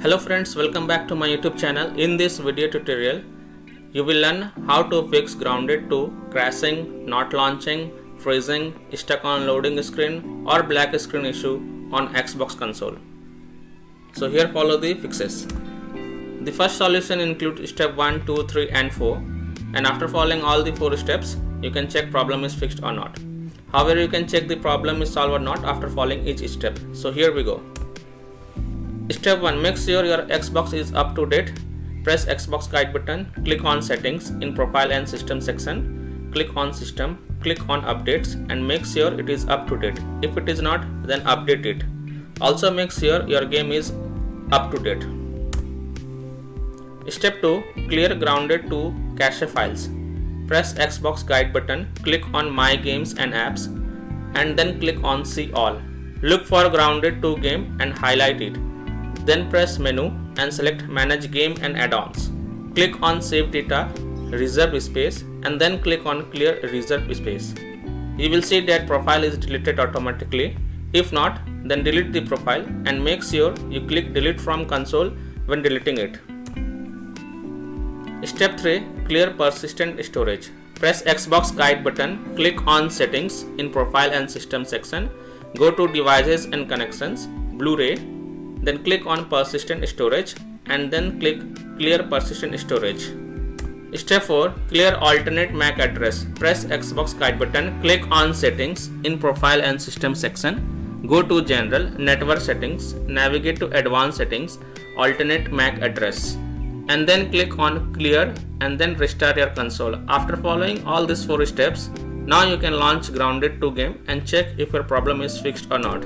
Hello friends, welcome back to my YouTube channel. In this video tutorial, you will learn how to fix grounded to crashing, not launching, freezing, stuck on loading screen or black screen issue on Xbox console. So here follow the fixes. The first solution includes step 1, 2, 3 and 4, and after following all the 4 steps, you can check problem is fixed or not. However, you can check the problem is solved or not after following each step. So here we go. Step 1. Make sure your Xbox is up to date. Press Xbox guide button, click on settings in profile and system section, click on system, click on updates and make sure it is up to date. If it is not, then update it. Also make sure your game is up to date. Step 2. Clear grounded to cache files. Press Xbox guide button, click on my games and apps and then click on see all. Look for grounded to game and highlight it. Then press menu and select manage game and add-ons. Click on save data, reserve space and then click on clear reserve space. You will see that profile is deleted automatically. If not, then delete the profile and make sure you click delete from console when deleting it. Step 3. Clear persistent storage. Press Xbox guide button, click on settings in profile and system section, go to devices and connections, Blu-ray, then click on persistent storage and then click clear persistent storage. Step 4. Clear alternate MAC address. Press Xbox guide button, click on settings in profile and system section, go to general, network settings, navigate to advanced settings, alternate MAC address and then click on clear and then restart your console. After following all these 4 steps, now you can launch grounded to game and check if your problem is fixed or not.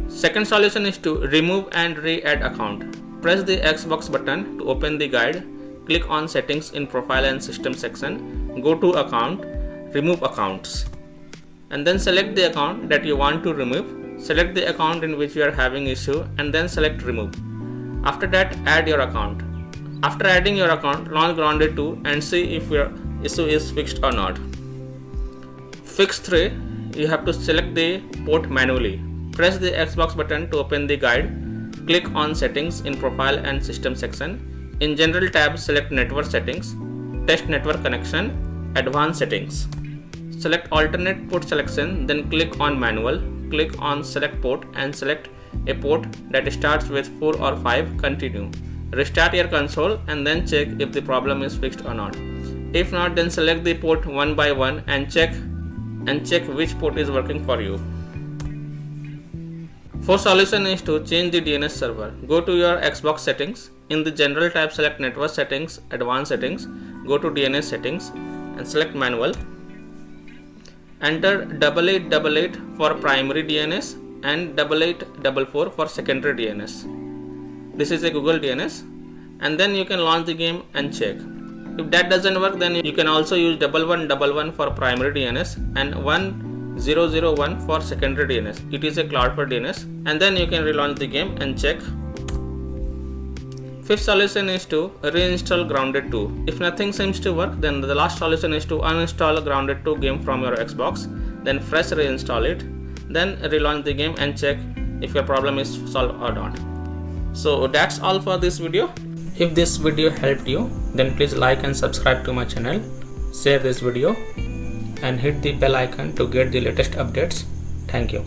Second solution is to remove and re-add account. Press the Xbox button to open the guide, click on settings in profile and system section, go to account, remove accounts and then select the account that you want to remove, select the account in which you are having issue and then select remove. After that, add your account. After adding your account, launch grounded 2 and see if your issue is fixed or not. Fix 3. You have to select the port manually. Press the Xbox button to open the guide, click on settings in profile and system section. In general tab, select network settings, test network connection, advanced settings. Select alternate port selection, then click on manual, click on select port and select a port that starts with 4 or 5, continue. Restart your console and then check if the problem is fixed or not. If not, then select the port one by one and check which port is working for you. Fourth solution is to change the DNS server. Go to your Xbox settings. In the general tab, select network settings, advanced settings, go to DNS settings and select manual. Enter 8888 for primary DNS and 8844 for secondary DNS. This is a Google DNS and then you can launch the game and check. If that doesn't work, then you can also use 1111 for primary DNS and 1001 for secondary DNS. It is a Cloudflare DNS and then you can relaunch the game and check. Fifth solution is to reinstall grounded 2. If nothing seems to work, then the last solution is to uninstall grounded 2 game from your Xbox, then fresh reinstall it, then relaunch the game and check if your problem is solved or not. So that's all for this video. If this video helped you, then please like and subscribe to my channel, share this video and hit the bell icon to get the latest updates. Thank you.